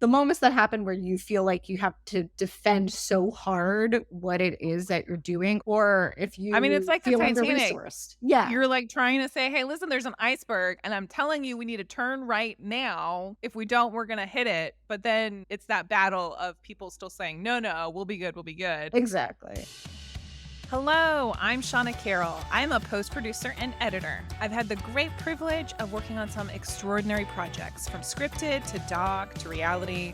the moments that happen where you feel like you have to defend so hard what it is that you're doing, or if I mean, it's you like the feel Titanic. under-resourced. Yeah, You're, like, trying to say, "Hey, listen, there's an iceberg, and I'm telling you we need to turn right now. If we don't, we're gonna hit it." But then it's that battle of people still saying, "No, no, we'll be good, we'll be good." exactly. Hello, I'm Shawna Carroll. I'm a post producer and editor. I've had the great privilege of working on some extraordinary projects, from scripted to doc to reality,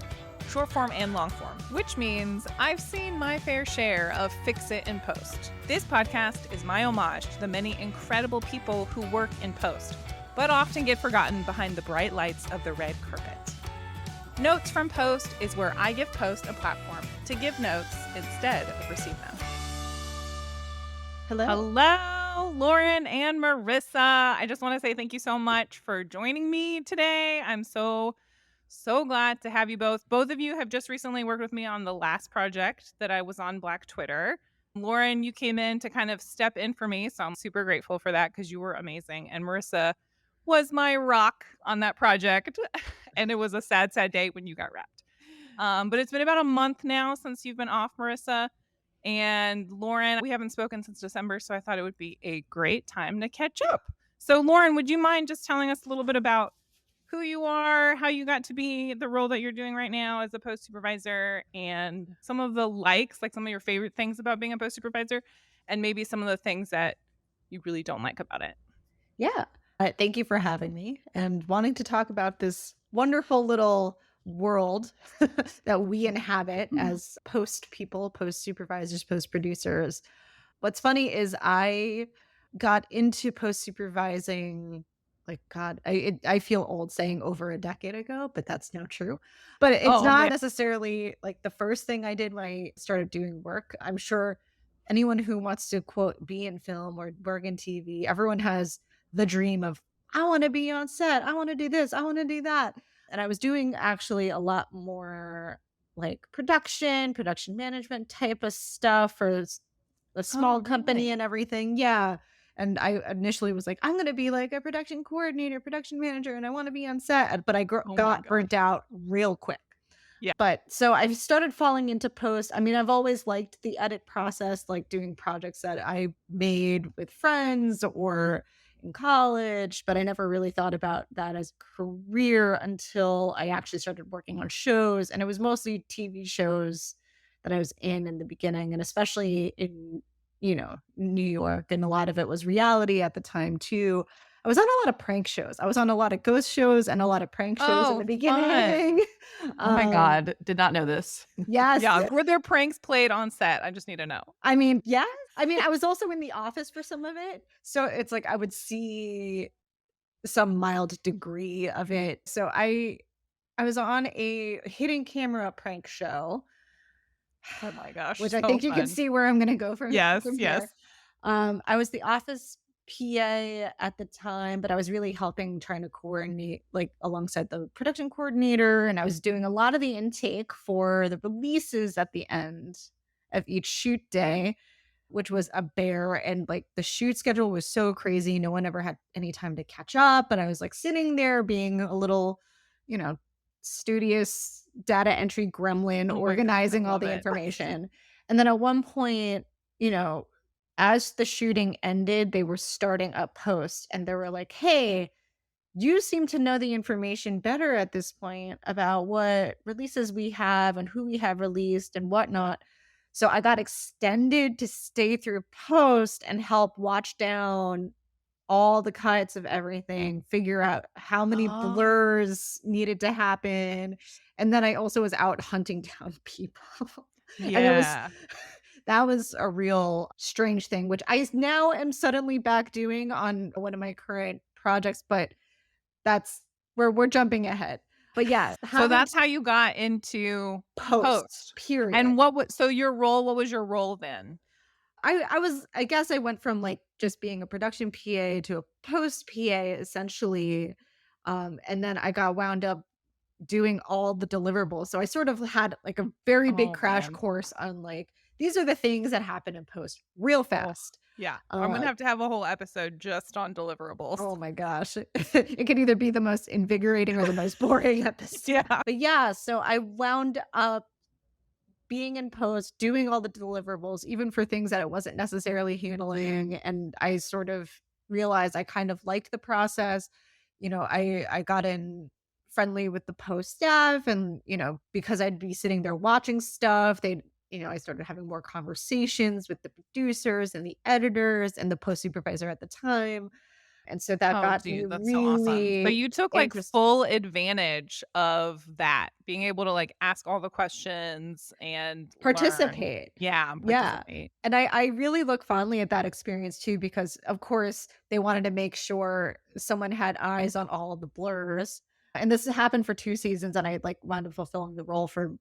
short form and long form, which means I've seen my fair share of fix it in post. This podcast is my homage to the many incredible people who work in post, but often get forgotten behind the bright lights of the red carpet. Notes from Post is where I give Post a platform to give notes instead of receive them. Hello. Hello, Lauren and Marissa. I just want to say thank you so much for joining me today. I'm so glad to have you both. Both of you have just recently worked with me on the last project that I was on Black Twitter. Lauren, you came in to kind of step in for me, so I'm super grateful for that because you were amazing. And Marissa was my rock on that project, and it was a sad, sad day when you got wrapped. But it's been about a month now since you've been off, Marissa. And Lauren, we haven't spoken since December, so I thought it would be a great time to catch up. So, Lauren, would you mind just telling us a little bit about who you are, how you got to be the role that you're doing right now as a post supervisor, and some of the likes, like some of your favorite things about being a post supervisor, and maybe some of the things that you really don't like about it? Yeah. Thank you for having me and wanting to talk about this wonderful little world that we inhabit as post people, post supervisors, post producers. What's funny is I got into post supervising, like, God, I feel old saying over a decade ago, but that's not true. But it's Oh, not man. necessarily like the first thing I did when I started doing work. I'm sure anyone who wants to quote be in film or work in TV, everyone has the dream of, I want to be on set, I want to do this, I want to do that. And I was doing actually a lot more like production management type of stuff for a Oh, small company really? and everything. Yeah. And I initially was like, I'm going to be like a production coordinator, production manager, and I want to be on set. But Oh my got gosh. burnt out real quick. Yeah. But so I started falling into post. I mean, I've always liked the edit process, like doing projects that I made with friends or in college, but I never really thought about that as a career until I actually started working on shows. And it was mostly TV shows that I was in the beginning, and especially in, New York. And a lot of it was reality at the time too. I was on a lot of prank shows. I was on a lot of ghost shows and a lot of prank shows in the Oh, fun. beginning. Oh my Um, god, did not know this. yes. Yeah. Were there pranks played on set? I just need to know. I mean, yes. I mean, I was also in the office for some of it. So it's like I would see some mild degree of it. So I was on a hidden camera prank show, Oh my gosh, which I so think you can fun. see where I'm gonna go from Yes, from here. yes. I was the office PA at the time, but I was really helping trying to coordinate like alongside the production coordinator, and I was doing a lot of the intake for the releases at the end of each shoot day, which was a bear. And like the shoot schedule was so crazy. No one ever had any time to catch up. And I was like sitting there being a little, you know, studious data entry gremlin, Oh my god, I organizing all love the it. information. And then at one point, you know, as the shooting ended, they were starting up post and they were like, hey, you seem to know the information better at this point about what releases we have and who we have released and whatnot. So I got extended to stay through post and help watch down all the cuts of everything, figure out how many Oh, blurs needed to happen. And then I also was out hunting down people. And it was yeah. that was a real strange thing, which I now am suddenly back doing on one of my current projects, but that's where we're jumping ahead. But yeah, So having that's how you got into post, post. period. And what was your role then? I guess I went from like just being a production PA to a post PA essentially. And then I got wound up doing all the deliverables. So I sort of had like a very big Oh, crash man. course on like these are the things that happen in post real Oh, fast. Yeah. I'm Uh, gonna have a whole episode just on deliverables. oh my gosh. It could either be the most invigorating or the most boring episode. Yeah. But yeah, so I wound up being in post, doing all the deliverables, even for things that it wasn't necessarily handling. And I sort of realized I kind of liked the process. I got in friendly with the post staff and, because I'd be sitting there watching stuff, I started having more conversations with the producers and the editors and the post supervisor at the time. And so that Oh, got me dude, that's so awesome. So really you took, like, interested. full advantage of that, being able to, like, ask all the questions and learn. Participate. Yeah, and Yeah. participate. And I really look fondly at that experience too, because of course they wanted to make sure someone had eyes on all of the blurs. And this happened for 2 seasons and I like wound up fulfilling the role for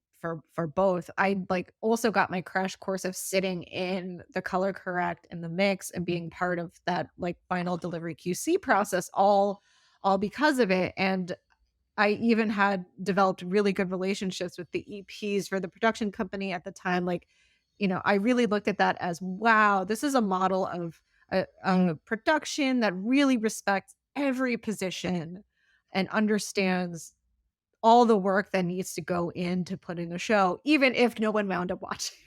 both. I like also got my crash course of sitting in the color correct and the mix and being part of that like final delivery QC process all because of it. And I even had developed really good relationships with the EPs for the production company at the time. Like, I really looked at that as wow, this is a model of a production that really respects every position and understands all the work that needs to go into putting a show, even if no one wound up watching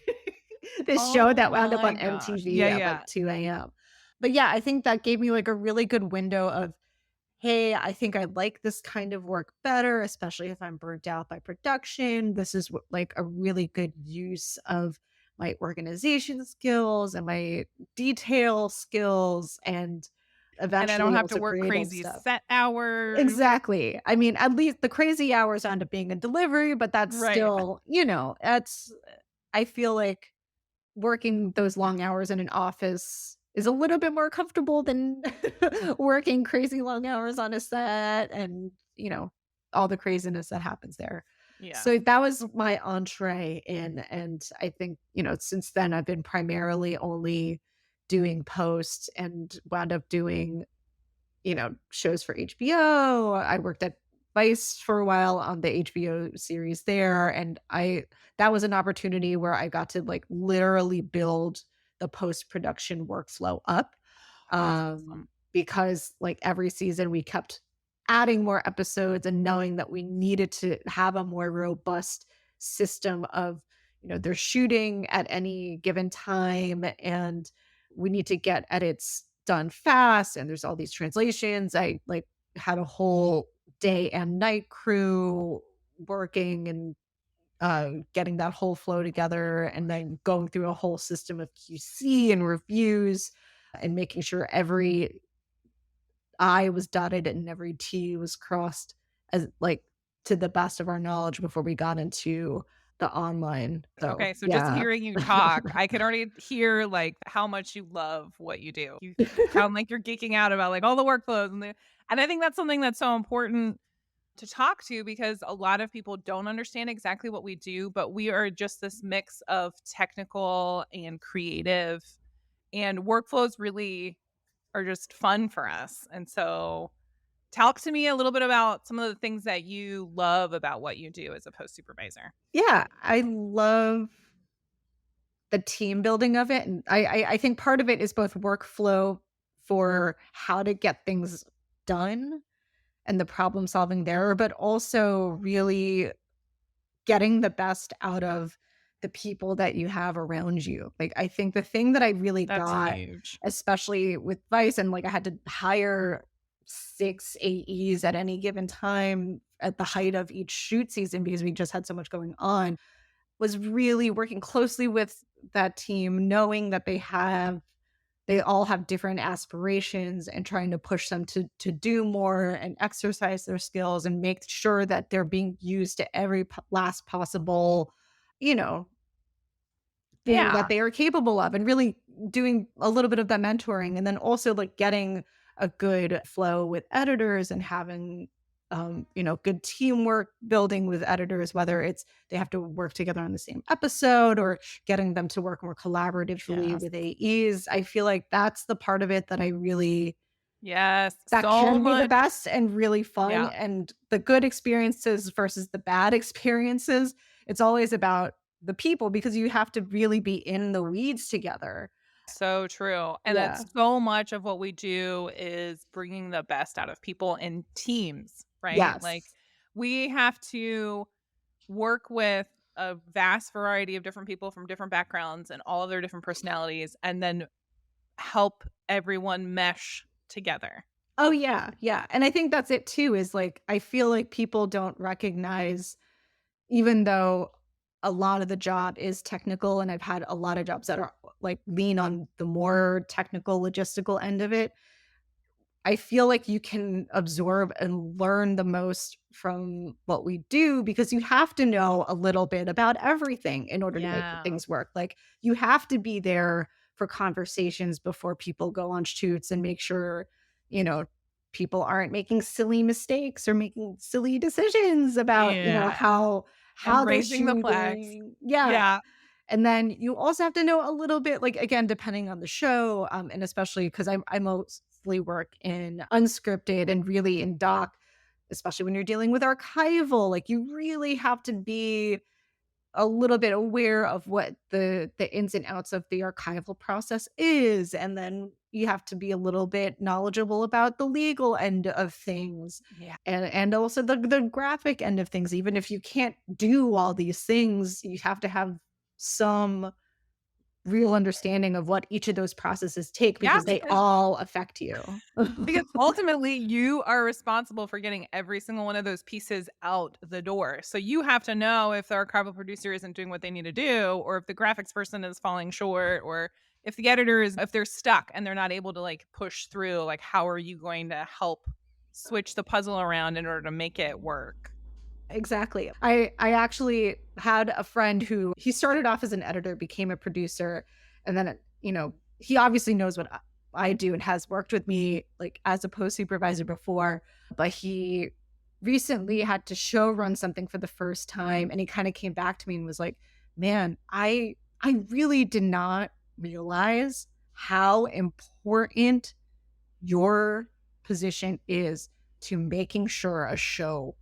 this show Oh that wound up my on gosh. MTV Yeah, at yeah. like 2 a.m. But yeah, I think that gave me like a really good window of hey, I think I like this kind of work better, especially if I'm burnt out by production. This is like a really good use of my organization skills and my detail skills and And I don't eventually have able to to work create all crazy stuff. set hours. Exactly. I mean, at least the crazy hours on to being a delivery, but that's Right. still, that's I feel like working those long hours in an office is a little bit more comfortable than working crazy long hours on a set and, all the craziness that happens there. Yeah. So that was my entree in, and I think, since then I've been primarily only doing post and wound up doing shows for HBO. I worked at Vice for a while on the HBO series there. And that was an opportunity where I got to like literally build the post-production workflow up. That's awesome. Because like every season we kept adding more episodes and knowing that we needed to have a more robust system of, they're shooting at any given time and we need to get edits done fast and there's all these translations. I like had a whole day and night crew working and getting that whole flow together and then going through a whole system of QC and reviews and making sure every I was dotted and every T was crossed as like to the best of our knowledge before we got into the online. So Okay, so just yeah. hearing you talk, I can already hear, like, how much you love what you do. You sound like you're geeking out about, like, all the workflows and I think that's something that's so important to talk to because a lot of people don't understand exactly what we do, but we are just this mix of technical and creative, and workflows really are just fun for us. And so, talk to me a little bit about some of the things that you love about what you do as a post supervisor. Yeah, I love the team building of it, and I think part of it is both workflow for how to get things done and the problem solving there, but also really getting the best out of the people that you have around you. Like, I think the thing that I really That's got, huge. especially with Vice, and like I had to hire 6 AEs at any given time at the height of each shoot season because we just had so much going on, was really working closely with that team, knowing that they all have different aspirations and trying to push them to do more and exercise their skills and make sure that they're being used to every last possible, you know, thing that Yeah. they are capable of and really doing a little bit of that mentoring and then also like getting a good flow with editors and having good teamwork building with editors, whether it's they have to work together on the same episode or getting them to work more collaboratively Yes. with AEs. I feel like that's the part of it that I really Yes. that So can be the much. best and really fun, Yeah. and the good experiences versus the bad experiences, it's always about the people because you have to really be in the weeds together. So true. And Yeah. that's so much of what we do is bringing the best out of people in teams, right? Like Yes. we have to work with a vast variety of different people from different backgrounds and all of their different personalities and then help everyone mesh together. Oh, yeah, yeah, and I think that's it too, is, like, I feel like people don't recognize even though a lot of the job is technical, and I've had a lot of jobs that are, like, lean on the more technical, logistical end of it, I feel like you can absorb and learn the most from what we do because you have to know a little bit about everything in order to make Yeah. things work. Like you have to be there for conversations before people go on shoots and make sure, you know, people aren't making silly mistakes or making silly decisions about, Yeah. how And they're raising the flags. shooting. Yeah. Yeah. And then you also have to know a little bit, like again, depending on the show, and especially because I mostly work in unscripted and really in doc, especially when you're dealing with archival. Like you really have to be a little bit aware of what the ins and outs of the archival process is, and then you have to be a little bit knowledgeable about the legal end of things, Yeah. and also the graphic end of things. Even if you can't do all these things, you have to have some real understanding of what each of those processes take Yeah, because they all affect you. because ultimately you are responsible for getting every single one of those pieces out the door. So you have to know if the archival producer isn't doing what they need to do, or if the graphics person is falling short, or if the editor is, if they're stuck and they're not able to like push through, like how are you going to help switch the puzzle around in order to make it work? Exactly. I actually had a friend who he started off as an editor, became a producer, and then he obviously knows what I do and has worked with me like as a post supervisor before, but he recently had to show run something for the first time and he kind of came back to me and was like, "Man, I really did not realize how important your position is to making sure a show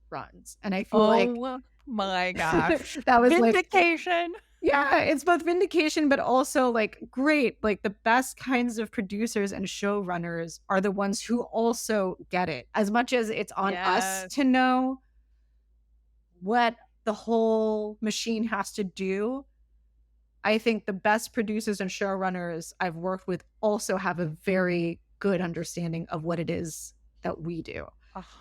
runs." And I feel like Oh my gosh. that was like Vindication. yeah, it's both vindication, but also like great. Like the best kinds of producers and showrunners are the ones who also get it. As much as it's on us Yes. to know what the whole machine has to do, I think the best producers and showrunners I've worked with also have a very good understanding of what it is that we do.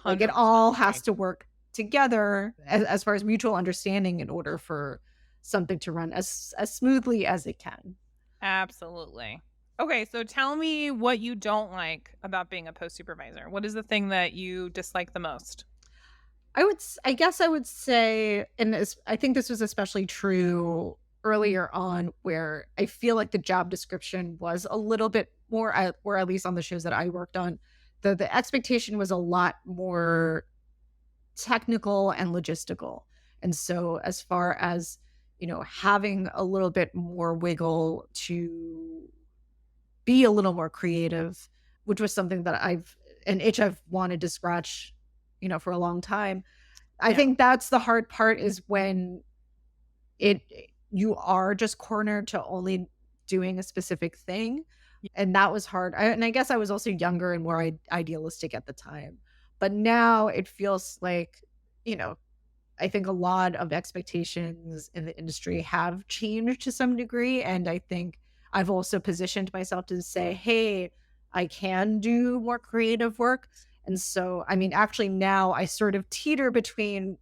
Like it 100% all has agree. to work together as far as mutual understanding in order for something to run as smoothly as it can. Absolutely. Okay, so tell me what you don't like about being a post supervisor. What is the thing that you dislike the most? I guess I would say, and I think this was especially true earlier on, where I feel like the job description was a little bit more, or at least on the shows that I worked on, the expectation was a lot more technical and logistical. And so as far as, having a little bit more wiggle to be a little more creative, which was something that an itch I've wanted to scratch, for a long time. I Yeah. think that's the hard part is when it you are just cornered to only doing a specific thing. And that was hard. And I guess I was also younger and more idealistic at the time. But now it feels like, you know, I think a lot of expectations in the industry have changed to some degree. And I think I've also positioned myself to say, hey, I can do more creative work. And so, I mean, actually, now I sort of teeter between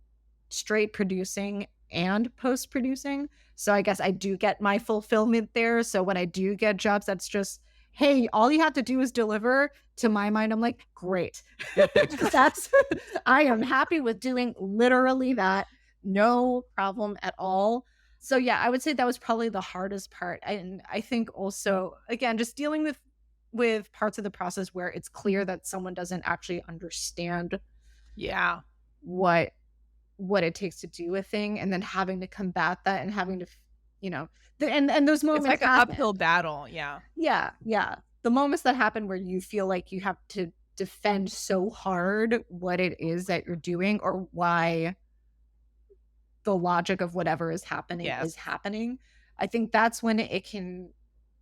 straight producing and post producing. So I guess I do get my fulfillment there. So when I do get jobs that's just, hey, all you have to do is deliver, to my mind, I'm like, great. That's I am happy with doing literally that. No problem at all. So yeah, I would say that was probably the hardest part. And I think also, again, just dealing with parts of the process where it's clear that someone doesn't actually understand Yeah. what what it takes to do a thing, and then having to combat that and having to and those It's moments like an happen. uphill battle. Yeah. Yeah, yeah. The moments that happen where you feel like you have to defend so hard what it is that you're doing or why the logic of whatever is Yes. happening. I think that's when it can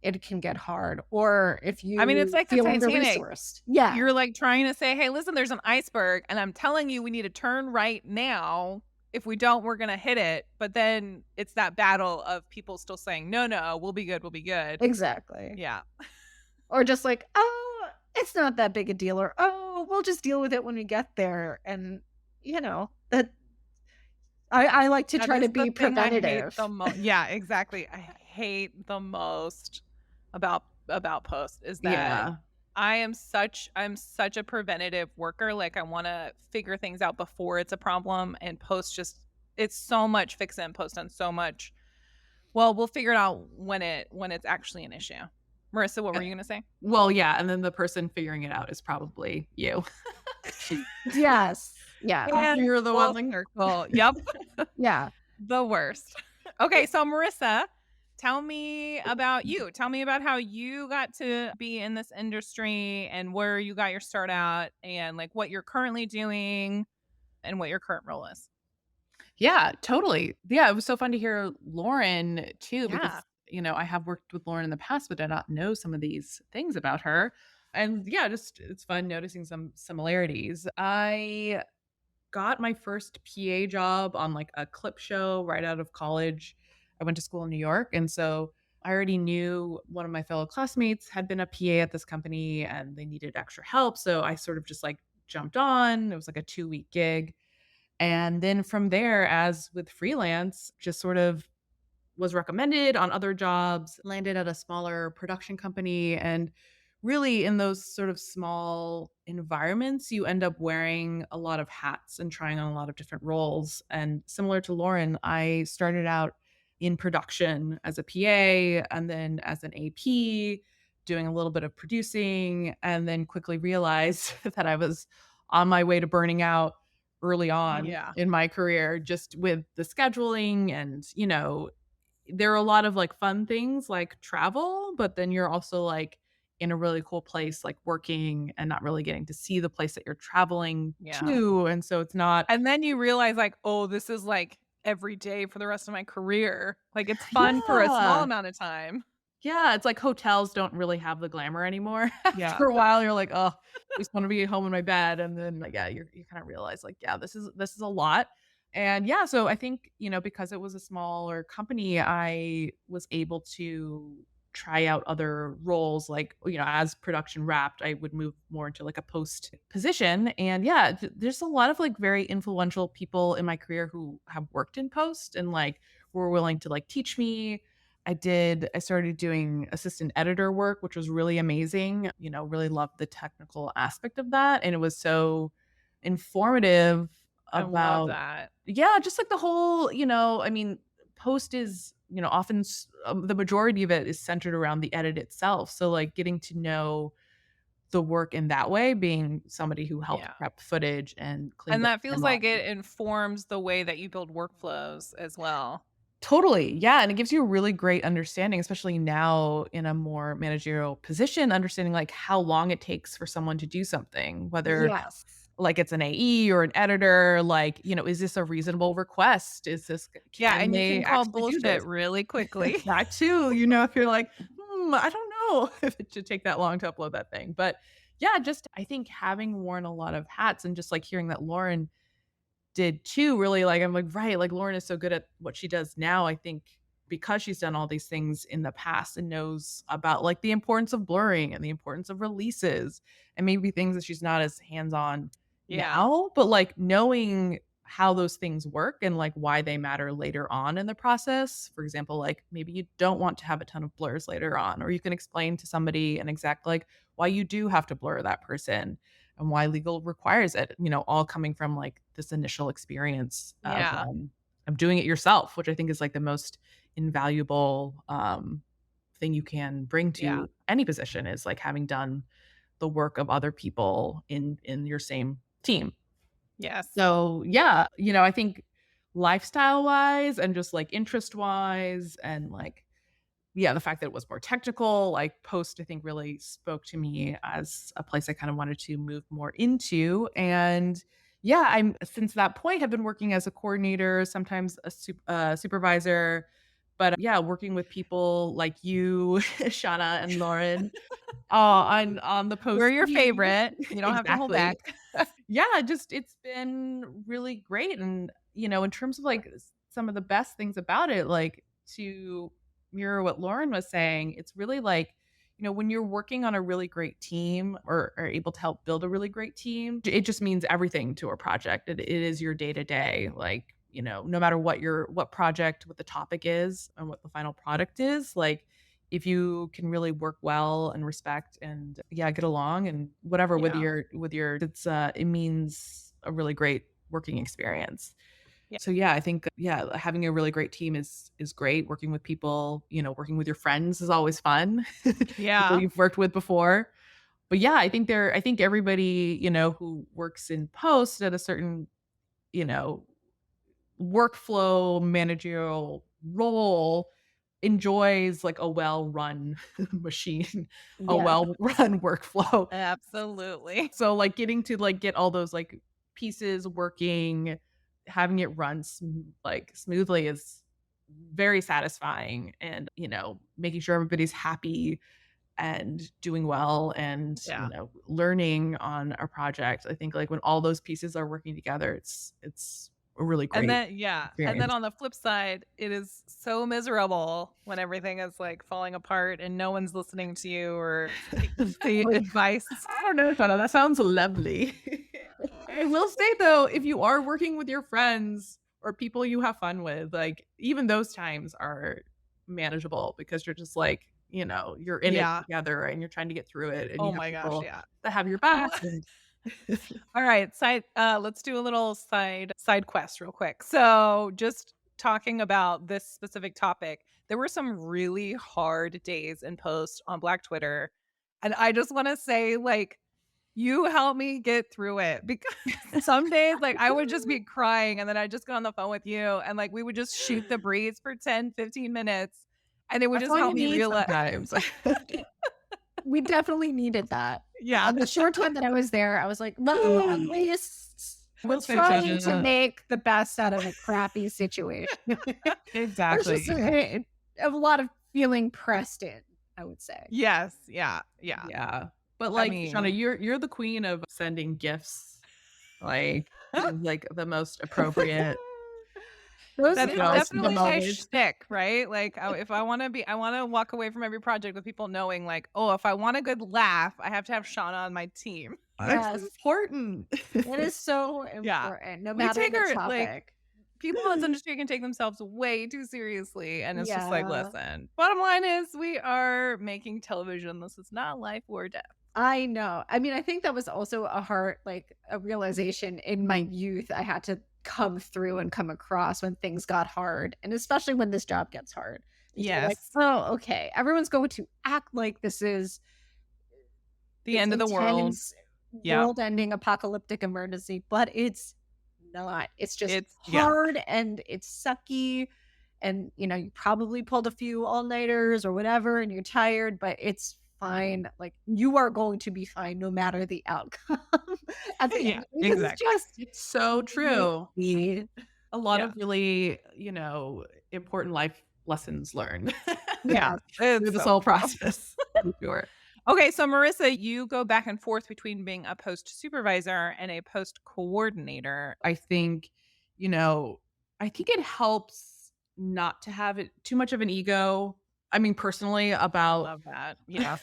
it can get hard. Or if I mean, it's you like the feel Titanic. under-resourced. Yeah, You're like trying to say, "Hey, listen, there's an iceberg and I'm telling you we need to turn right now. If we don't, we're going to hit it." But then it's that battle of people still saying, "No, no, we'll be good. We'll be good." exactly. Yeah. Or just like, "Oh, it's not that big a deal," or, "Oh, we'll just deal with it when we get there." And, that I like to That try to is the be thing I hate preventative. the most. Yeah, exactly. I hate the most about post is that Yeah. I'm such a preventative worker. Like I want to figure things out before it's a problem, and post just it's so much fix it and post on so much. Well, we'll figure it out when it's actually an issue. Marissa, what were Uh, you gonna say? Well, yeah, and then the person figuring it out is probably you. Yes. Yeah. And You're the one full like circle. Yep. Yeah. The worst. Okay, so Marissa, tell me about you. Tell me about how you got to be in this industry and where you got your start out and like what you're currently doing and what your current role is. Yeah, totally. Yeah, it was so fun to hear Lauren too, Yeah. because, I have worked with Lauren in the past, but did not know some of these things about her. And yeah, just it's fun noticing some similarities. I got my first PA job on like a clip show right out of college. I went to school in New York. And so I already knew one of my fellow classmates had been a PA at this company and they needed extra help. So I sort of just like jumped on. It was like a 2-week gig. And then from there, as with freelance, just sort of was recommended on other jobs, landed at a smaller production company. And really, in those sort of small environments, you end up wearing a lot of hats and trying on a lot of different roles. And similar to Lauren, I started out in production as a PA and then as an AP, doing a little bit of producing, and then quickly realized that I was on my way to burning out early on Yeah. in my career just with the scheduling and there are a lot of, like, fun things like travel, but then you're also, like, in a really cool place, like, working and not really getting to see the place that you're traveling Yeah. to, and so it's not. And then you realize like, oh, this is like every day for the rest of my career. Like it's fun for a small Yeah. amount of time. Yeah, it's like hotels don't really have the glamour anymore. Yeah. After a while, you're like, "Oh, I just wanna be home in my bed," and then, like, yeah, you kinda realize, like, yeah, this is a lot, and, yeah, so I think, because it was a smaller company, I was able to try out other roles, like, as production wrapped, I would move more into, like, a post position, and, yeah, there's a lot of, like, very influential people in my career who have worked in post and, like, were willing to, like, teach me. I started doing assistant editor work, which was really amazing, really loved the technical aspect of that, and it was so informative I love about that. yeah, just like the whole, I mean, post is, often the majority of it is centered around the edit itself, so, like, getting to know the work in that way, being somebody who helped Yeah. prep footage and cleaned And up that feels like timelines. it informs the way that you build workflows as well. Totally. Yeah, and it gives you a really great understanding, especially now in a more managerial position, understanding like how long it takes for someone to do something, whether Yes. like it's an AE or an editor, like, is this a reasonable request? Is this Yeah, can and you they can call actually do bullshit this? really quickly. That too, if you're like, I don't know if it should take that long to upload that thing. But yeah, just I think having worn a lot of hats and just like hearing that Lauren did too, really, like, I'm like, right, like, Lauren is so good at what she does now, I think because she's done all these things in the past and knows about, like, the importance of blurring and the importance of releases and maybe things that she's not as hands-on Yeah. now, but, like, knowing how those things work and, like, why they matter later on in the process. For example, like, maybe you don't want to have a ton of blurs later on, or you can explain to somebody an exact, like, why you do have to blur that person and why legal requires it, all coming from like this initial experience Yeah. of doing it yourself, which I think is like the most invaluable thing you can bring Yeah. to any position is like having done the work of other people in your same team. Yes. So yeah, I think lifestyle wise and just like interest wise and like yeah, the fact that it was more technical, like Post, I think really spoke to me as a place I kind of wanted to move more into. And yeah, I'm since that point have been working as a coordinator, sometimes a supervisor, But yeah, working with people like you, Shauna and Lauren, on the We're post your team. favorite. You don't have to hold back. Exactly. Yeah, just it's been really great. And, in terms of like some of the best things about it, like to mirror what Lauren was saying, it's really like, when you're working on a really great team or are able to help build a really great team, it just means everything to a project. It is your day to day. Like, no matter what project, what the topic is and what the final product is, like if you can really work well and respect and yeah, get along and whatever with Yeah. your it means a really great working experience. Yeah. So yeah, I think yeah, having a really great team is great. Working with people, working with your friends is always fun. People Yeah. you've worked with before. But yeah, I think everybody, who works in post at a certain, you know, workflow managerial role enjoys like a well-run machine, a Yeah. well-run workflow. Absolutely. So like getting to like get all those like pieces working, having it run smoothly is very satisfying and, making sure everybody's happy and doing well and, Yeah. learning on a project. I think like when all those pieces are working together, it's a really And great then yeah, and then experience. on the flip side, it is so miserable when everything is, like, falling apart and no one's listening to you or taking the advice. I don't know, Shauna, that sounds lovely. I will say though, if you are working with your friends or people you have fun with, like even those times are manageable because you're just like, you're in it Yeah. together and you're trying to get through it and you Oh have my gosh, people yeah. that have your Well, back and all right, let's do a little side quest real quick. So, just talking about this specific topic, there were some really hard days in post on Black Twitter, and I just wanna say, like, you helped me get through it because some days, like, I would just be crying, and then I'd just get on the phone with you, and, like, we would just shoot the breeze for 10, 15 minutes, and it would that's just all you help me need realize. sometimes. We definitely needed that. Yeah. The short time that I was there, I was like, "Well, at least we're Will say, trying to Shauna, make the best out of a crappy situation." There's just exactly. a lot of feeling pressed in, I would say. Yes, yeah, yeah. Yeah. But I like, Shauna, mean you're the queen of sending gifts. Like, it is like the most appropriate, Those that you is are know, the definitely my moments. shtick, right? Like, if I wanna walk away from every project with people knowing, like, "Oh, if I want a good laugh, I have to have Shauna on my team." that's Yes, important. it is so Yeah. important, no We matter take the our like, topic. people in this industry can take themselves way too seriously, and it's just like, Yeah. "Listen, bottom line is we are making television. This is not life or death." I know. I mean, I think that was also a realization in my youth I had to come through and come across when things got hard, and especially when this job gets hard. Because you're like, Yes. "Oh, okay, everyone's going to act like this is The this end of the world. intense Yep. world-ending apocalyptic emergency," but it's not. It's just It's yeah. hard and it's sucky, and, you probably pulled a few all-nighters or whatever, and you're tired, but it's fine. Like, you are going to be fine no matter the outcome at the Yeah, end. It's exactly. just It's so true. me. A lot Yeah. of really, important life lessons learned Yeah. Yes. through It's this so whole true. process. For sure. Okay, so Marissa, you go back and forth between being a post supervisor and a post coordinator. I think, you know, I think it helps not to have it too much of an ego. I mean, personally I about love that. Yeah.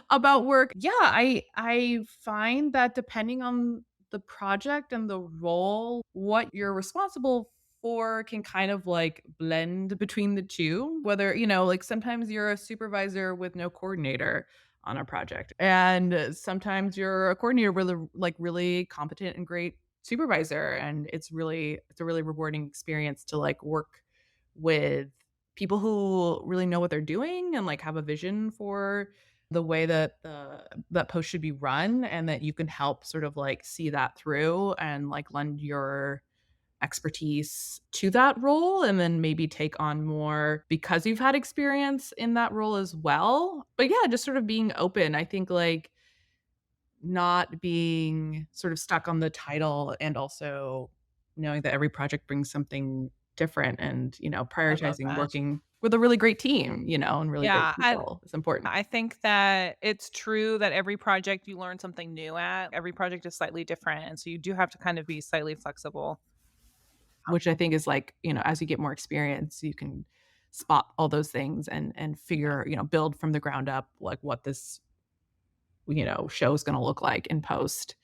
about work. Yeah, I find that depending on the project and the role, what you're responsible for can kind of like blend between the two. Whether, like sometimes you're a supervisor with no coordinator on a project. And sometimes you're a coordinator with a like really competent and great supervisor. And it's a really rewarding experience to like work with people who really know what they're doing and like have a vision for the way that that post should be run and that you can help sort of like see that through and like lend your expertise to that role and then maybe take on more because you've had experience in that role as well. But yeah, just sort of being open. I think like not being sort of stuck on the title and also knowing that every project brings something different and, I love prioritizing that. working with a really great team, and really great Yeah, and people is important. I think that it's true that every project you learn something new at. Every project is slightly different, and so you do have to kind of be slightly flexible. Which I think is like, as you get more experience, you can spot all those things and Yeah. figure, build from the ground up like what this, show is gonna look like in post,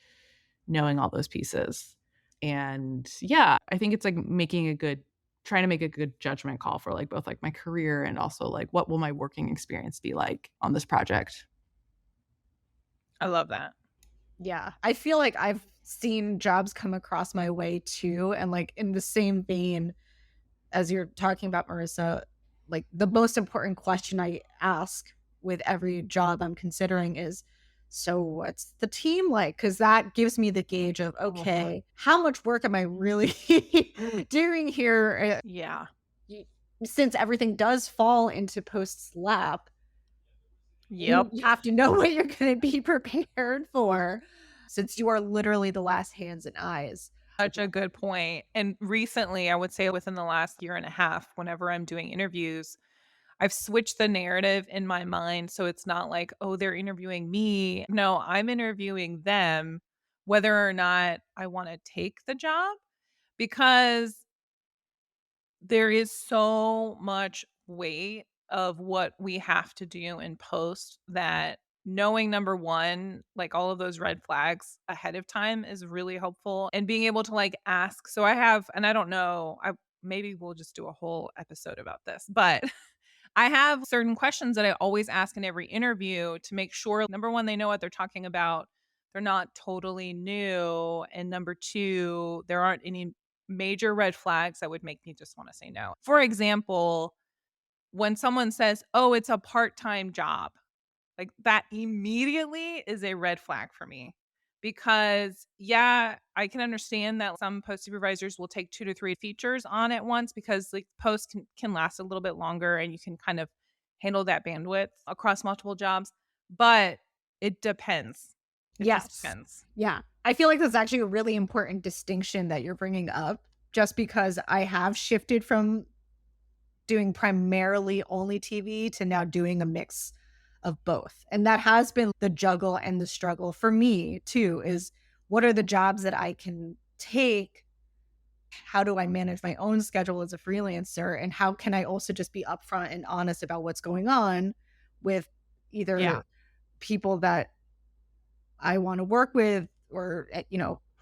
knowing all those pieces. And yeah, I think it's like trying to make a good judgment call for like both like my career and also like what will my working experience be like on this project. I love that. Yeah. I feel like I've seen jobs come across my way too. And like in the same vein as you're talking about, Marissa, like the most important question I ask with every job I'm considering is, so what's the team like? Because that gives me the gauge of, Oh, okay, how much work am I really doing here? yeah. Y- Since everything does fall into post's lap, you Yep. have to know what you're going to be prepared for since you are literally the last hands and eyes. Such a good point. And recently, I would say within the last year and a half, whenever I'm doing interviews, I've switched the narrative in my mind. So it's not like, oh, they're interviewing me. No, I'm interviewing them, whether or not I want to take the job, because there is so much weight of what we have to do in post that knowing number 1, like all of those red flags ahead of time is really helpful, and being able to like ask. So I have, and I don't know, I maybe we'll just do a whole episode about this, but I have certain questions that I always ask in every interview to make sure number 1, they know what they're talking about. They're not totally new. And number 2, there aren't any major red flags that would make me just want to say no. For example, when someone says, "Oh, it's a part-time job." Like, that immediately is a red flag for me because, yeah, I can understand that some post supervisors will take 2 to 3 features on at once because, like, posts can last a little bit longer and you can kind of handle that bandwidth across multiple jobs, but it depends. It just Yes. depends. Yeah. I feel like that's actually a really important distinction that you're bringing up, just because I have shifted from doing primarily only TV to now doing a mix of both. And that has been the juggle and the struggle for me too, is what are the jobs that I can take? How do I manage my own schedule as a freelancer? And how can I also just be upfront and honest about what's going on with Yeah. either people that I want to work with or,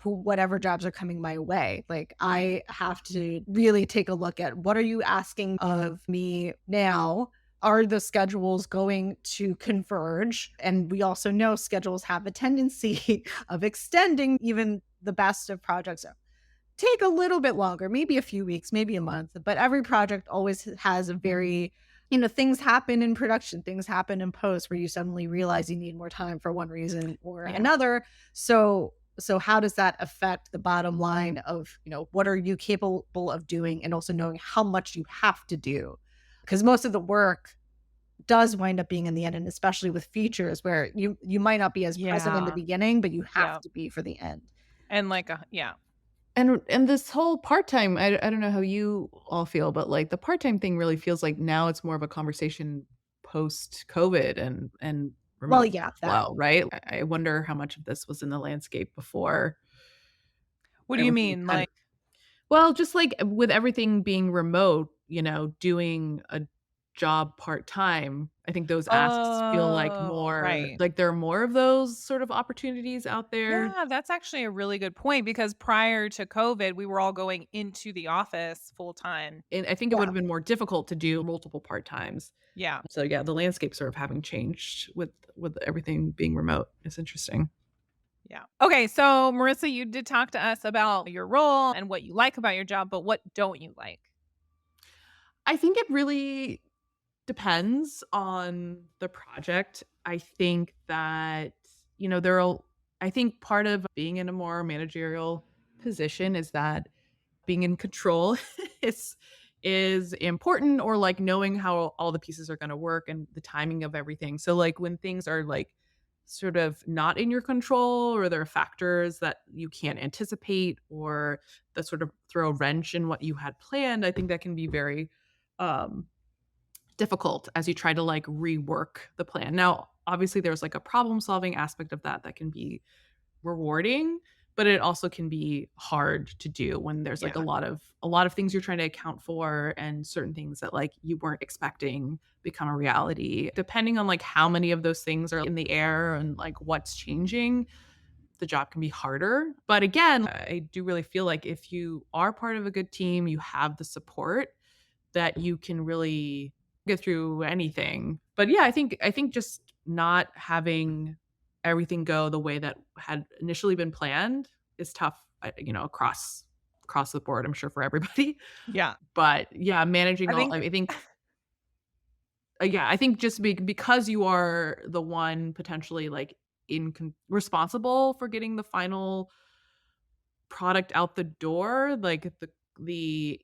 who, whatever jobs are coming my way. Like, I have to really take a look at what are you asking of me now? Are the schedules going to converge? And we also know schedules have a tendency of extending. Even the best of projects take a little bit longer, maybe a few weeks, maybe a month, but every project always has a very, things happen in production, things happen in post where you suddenly realize you need more time for one reason or Yeah. another. So how does that affect the bottom line of, what are you capable of doing and also knowing how much you have to do? Because most of the work does wind up being in the end, and especially with features where you might not be as present in the Yeah. beginning, but you have Yeah. to be for the end. And like a yeah. And this whole part-time, I don't know how you all feel, but like the part-time thing really feels like now it's more of a conversation post COVID and Well, remote yeah, that. flow, right? I wonder how much of this was in the landscape before What do you everything mean? kind of, Like, well, just like with everything being remote, doing a job part-time, I think those asks feel like oh, more right. like there are more of those sort of opportunities out there. Yeah, that's actually a really good point because prior to COVID, we were all going into the office full time. And I think it would Yeah. have been more difficult to do multiple part-times. Yeah. So yeah, the landscape sort of having changed with everything being remote is interesting. Yeah. Okay. So, Marissa, you did talk to us about your role and what you like about your job, but what don't you like? I think it really depends on the project. I think that, there are I think part of being in a more managerial position is that being in control is is important, or like knowing how all the pieces are going to work and the timing of everything. So like when things are like sort of not in your control, or there are factors that you can't anticipate, or that sort of throw a wrench in what you had planned, I think that can be very um difficult as you try to like rework the plan. Now, obviously there's like a problem solving aspect of that that can be rewarding, but it also can be hard to do when there's like Yeah. a lot of things you're trying to account for and certain things that like you weren't expecting become a reality. Depending on like how many of those things are in the air and like what's changing, the job can be harder. But again, I do really feel like if you are part of a good team, you have the support that you can really get through anything. But yeah, I think just not having everything go the way that had initially been planned is tough, across the board, I'm sure for everybody. Yeah. But yeah, managing I all think I think yeah, I think just because you are the one potentially like responsible for getting the final product out the door, like the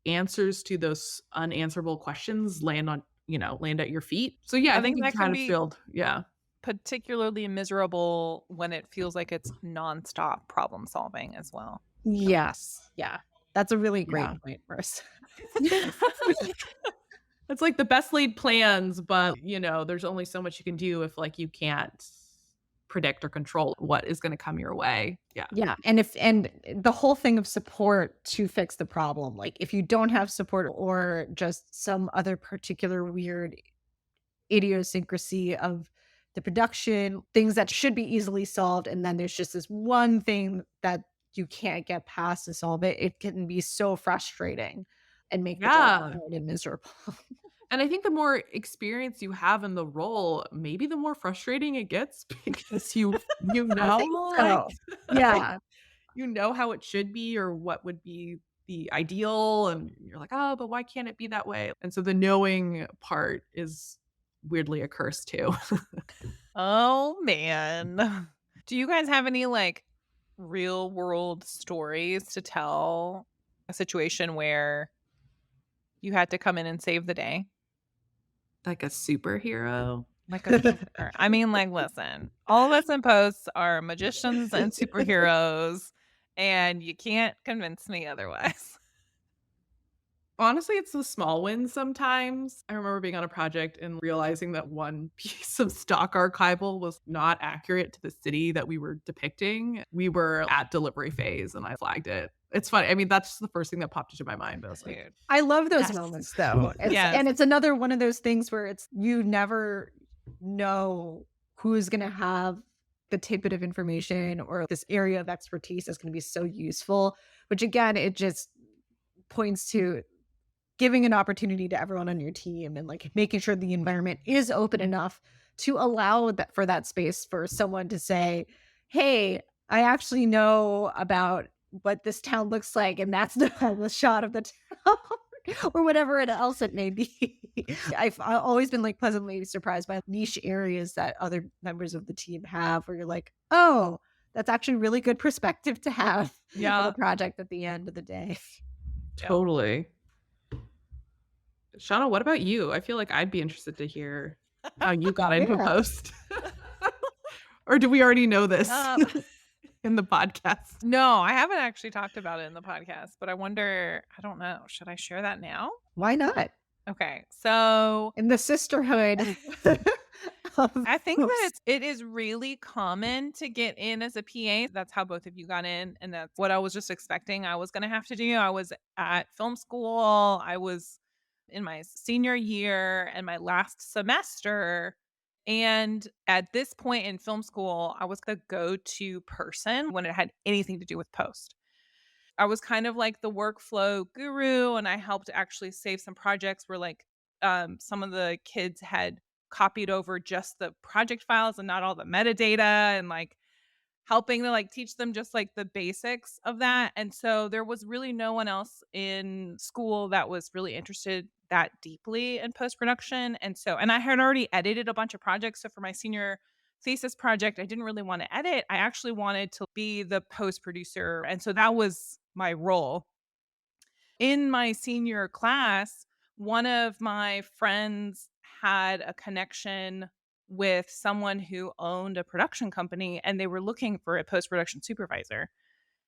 answers to those unanswerable questions land at your feet. So yeah, I I think think you that can kind of be feel yeah. particularly miserable when it feels like it's nonstop problem solving as well. Yes. Yeah. That's a really great Yeah. point, Marissa. It's like the best laid plans, but there's only so much you can do if like you can't predict or control what is going to come your way. Yeah. Yeah, and the whole thing of support to fix the problem, like, if you don't have support or just some other particular weird idiosyncrasy of the production, things that should be easily solved, and then there's just this one thing that you can't get past to solve it, it can be so frustrating and make the job Yeah. hard and miserable. And I think the more experience you have in the role, maybe the more frustrating it gets because you I know, think like so. like, Yeah. you know how it should be or what would be the ideal, and you're like, "Oh, but why can't it be that way?" And so the knowing part is weirdly a curse too. Oh man. Do you guys have any like real world stories to tell a situation where you had to come in and save the day? Like a superhero. Like a super I mean, like, listen, all of us in posts are magicians and superheroes, and you can't convince me otherwise. Honestly, it's the small wins sometimes. I remember being on a project and realizing that one piece of stock archival was not accurate to the city that we were depicting. We were at delivery phase and I flagged it. It's funny. I mean, that's the first thing that popped into my mind, but I was like, Dude. I love those yes. moments though. Yes. It's another one of those things where it's you never know who's going to have the tidbit of information or this area of expertise that's going to be so useful, which again, it just points to giving an opportunity to everyone on your team and like making sure the environment is open enough to allow that for that space for someone to say, "Hey, I actually know about what this town looks like, and that's the shot of the town." Or whatever else it may be. I've always been like pleasantly surprised by niche areas that other members of the team have where you're like, oh, that's actually really good perspective to have of a Yeah. project at the end of the day. Yep. Totally. Shauna, what about you? I feel like I'd be interested to hear how you got into Yeah. post. Or do we already know this Um, in the podcast? no, I haven't actually talked about it in the podcast, but I wonder, I don't know, should I share that now? Why not? Okay. So In the sisterhood of I think that post. it is really common to get in as a PA. That's how both of you got in, and that's what I was just expecting I was gonna have to do. I was at film school. I was in my senior year and my last semester. And at this point in film school, I was the go-to person when it had anything to do with post. I was kind of like the workflow guru, and I helped actually save some projects where like some of the kids had copied over just the project files and not all the metadata, and like helping to like teach them just like the basics of that. And so there was really no one else in school that was really interested that deeply in post production. And I had already edited a bunch of projects. So for my senior thesis project, I didn't really want to edit. I actually wanted to be the post producer. And so that was my role. In my senior class, one of my friends had a connection with someone who owned a production company and they were looking for a post production supervisor.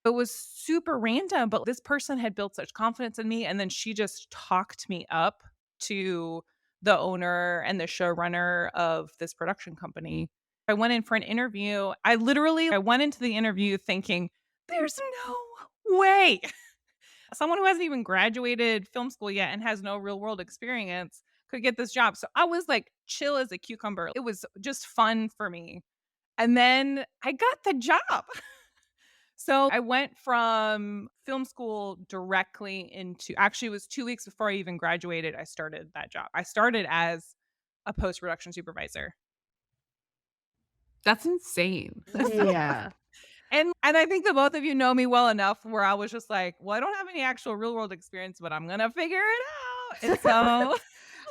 It was super random, but this person had built such confidence in me. And then she just talked me up to the owner and the showrunner of this production company. I went in for an interview. I went into the interview thinking, "There's no way someone who hasn't even graduated film school yet and has no real world experience could get this job." So I was like chill as a cucumber. It was just fun for me. And then I got the job. So I went from film school directly into, actually, it was 2 weeks before I even graduated, I started that job. I started as a post-production supervisor. That's insane. Yeah. And I think the both of you know me well enough where I was just like, "Well, I don't have any actual real world experience, but I'm gonna figure it out." And so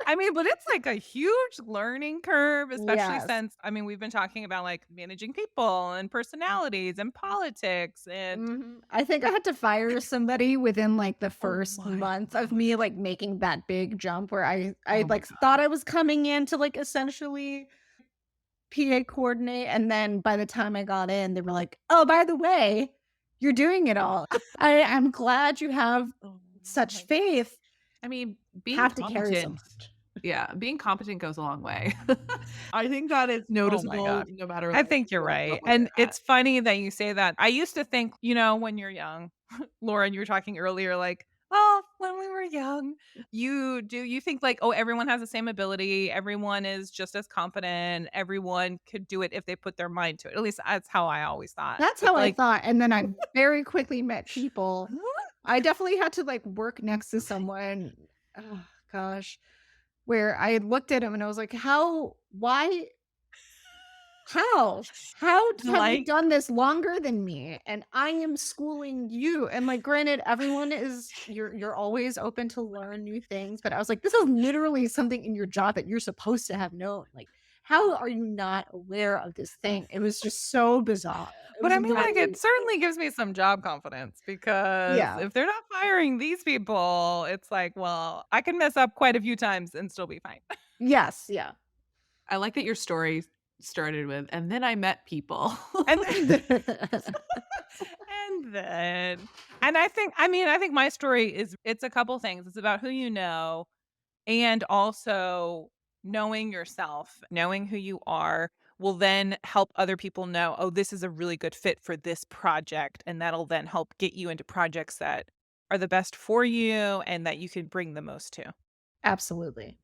I mean, but it's like a huge learning curve, especially Yes. since, I mean, we've been talking about like managing people and personalities and politics and I think I had to fire somebody within like the Oh first my month of god. me like making that big jump where I Oh my like god. thought I was coming in to like essentially PA coordinate, and then by the time I got in, they were like, "Oh, by the way, you're doing it all." I'm glad you have Oh such my faith, I mean, being have to carry so competent much. yeah, being competent goes a long way. I think that is oh my noticeable god. no matter, I like, think you're what right. level And you're at. it's funny that you say that. I used to think, when you're young, Lauren, you were talking earlier, like, oh, when we were young, you think like, oh, everyone has the same ability, everyone is just as confident, everyone could do it if they put their mind to it. At least that's how I always thought. That's But how I like, thought, and then I very quickly met people. I definitely had to, like, work next to someone, oh gosh, where I looked at him and I was like, "How why how? How have you like, done this longer than me? And I am schooling you." And, like, granted, everyone is you're always open to learn new things, but I was like, "This is literally something in your job that you're supposed to have known. Like, how are you not aware of this thing?" It was just so bizarre. It but was I mean, like, it literally certainly gives me some job confidence because yeah. if they're not firing these people, it's like, well, I can mess up quite a few times and still be fine. Yes, yeah. I like that your story started with, "And then I met people." And then and then and I think my story is, it's a couple things. It's about who you know, and also knowing yourself, knowing who you are will then help other people know, "Oh, this is a really good fit for this project," and that'll then help get you into projects that are the best for you and that you can bring the most to. Absolutely.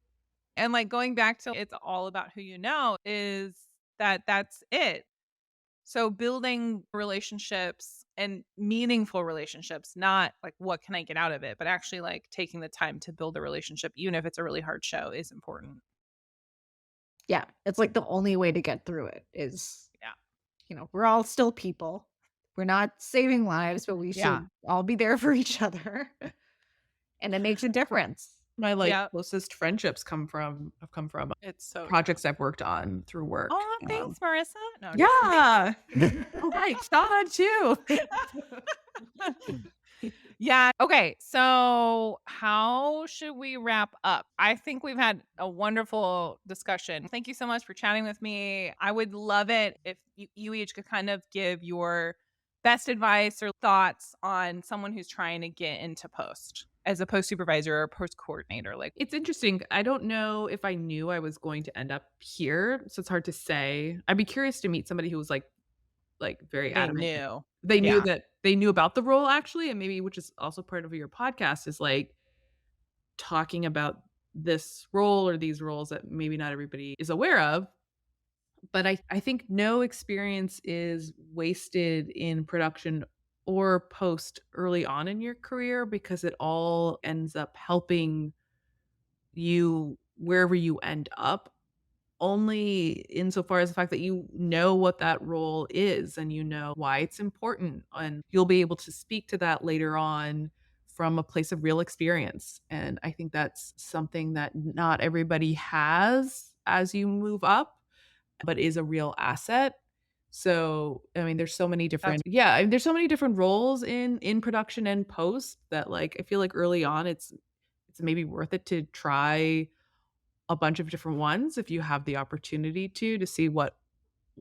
And, like, going back to it's all about who you know is that's it. So building relationships and meaningful relationships, not like what can I get out of it, but actually like taking the time to build a relationship, even if it's a really hard show, is important. Yeah, it's like the only way to get through it is, Yeah. we're all still people. We're not saving lives, but we Yeah. should all be there for each other, and it makes a difference. My, like, Yeah. closest friendships have come from It's so true. projects I've worked on through work. Oh, thanks, Marissa. No, I'm just kidding. Yeah. Oh, right, Shawna too. Yeah. Okay. So, how should we wrap up? I think we've had a wonderful discussion. Thank you so much for chatting with me. I would love it if you each could kind of give your best advice or thoughts on someone who's trying to get into post as a post supervisor or post coordinator. Like, It's interesting. I don't know if I knew I was going to end up here, so it's hard to say. I'd be curious to meet somebody who was, like, very they adamant. knew. They knew Yeah. that they knew about the role actually, and maybe which is also part of your podcast is, like, talking about this role or these roles that maybe not everybody is aware of. But I think no experience is wasted in production or post early on in your career because it all ends up helping you wherever you end up, only insofar as the fact that you know what that role is and you know why it's important, and you'll be able to speak to that later on from a place of real experience. And I think that's something that not everybody has as you move up, but is a real asset. So, I mean, there's so many That's different yeah, I mean, there's so many different roles in production and post that, like, I feel like early on it's maybe worth it to try a bunch of different ones if you have the opportunity to see what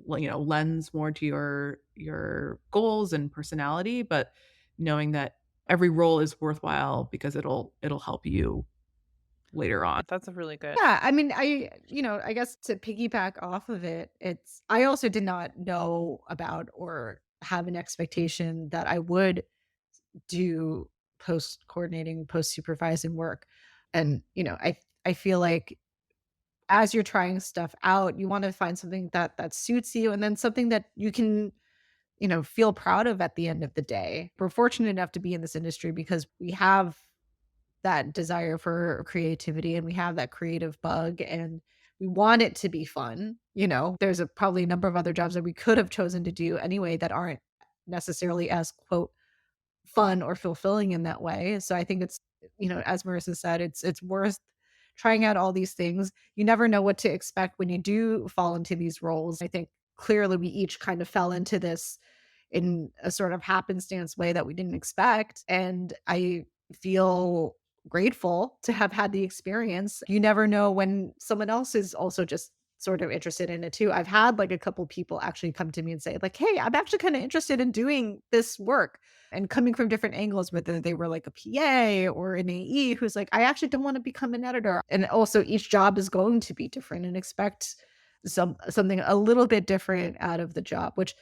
lends more to your goals and personality, but knowing that every role is worthwhile because it'll help you. later on. That's a really good. Yeah, I mean, I guess to piggyback off of it, I also did not know about or have an expectation that I would do post coordinating, post supervising work. And, I feel like as you're trying stuff out, you want to find something that suits you and then something that you can, feel proud of at the end of the day. We're fortunate enough to be in this industry because we have that desire for creativity and we have that creative bug and we want it to be fun. There's probably a number of other jobs that we could have chosen to do anyway that aren't necessarily as quote fun or fulfilling in that way. So I think it's, as Marissa said, it's worth trying out all these things. You never know what to expect when you do fall into these roles. I think clearly we each kind of fell into this in a sort of happenstance way that we didn't expect. And I feel grateful to have had the experience. You never know when someone else is also just sort of interested in it too. I've had like a couple people actually come to me and say like, "Hey, I'm actually kind of interested in doing this work." And coming from different angles, whether they were like a PA or an AE who's like, "I actually don't want to become an editor." And also each job is going to be different and expect something a little bit different out of the job, which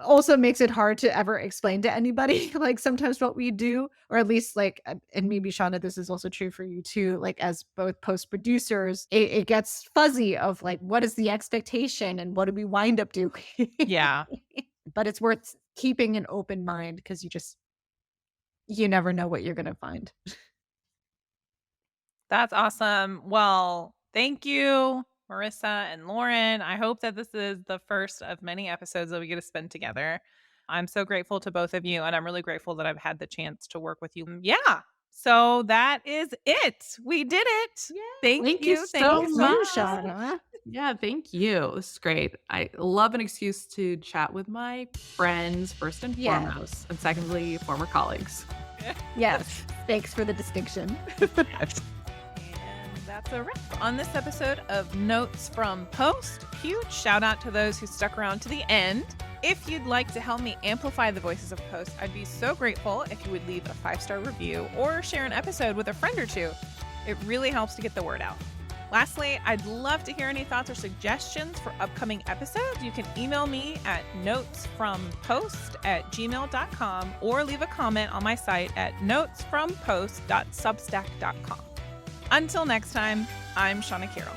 also makes it hard to ever explain to anybody like sometimes what we do, or at least like and maybe Shawna, this is also true for you too, like as both post producers, it gets fuzzy of like what is the expectation and what do we wind up doing. Yeah. But it's worth keeping an open mind because you never know what you're gonna find. That's awesome. Well, thank you, Marissa and Lauren. I hope that this is the first of many episodes that we get to spend together. I'm so grateful to both of you, and I'm really grateful that I've had the chance to work with you. Yeah. So that is it. We did it. Yeah. Thank you. so Thank you so much. much. Shawna. Yeah, thank you. This is great. I love an excuse to chat with my friends, first and Yeah. foremost, and secondly, former colleagues. Yes. Thanks for the distinction. And that's a wrap on this episode of Notes from Post. Huge shout out to those who stuck around to the end. If you'd like to help me amplify the voices of Post, I'd be so grateful if you would leave a 5-star review or share an episode with a friend or two. It really helps to get the word out. Lastly, I'd love to hear any thoughts or suggestions for upcoming episodes. You can email me at notesfrompost@gmail.com or leave a comment on my site at notesfrompost.substack.com. Until next time, I'm Shawna Carroll.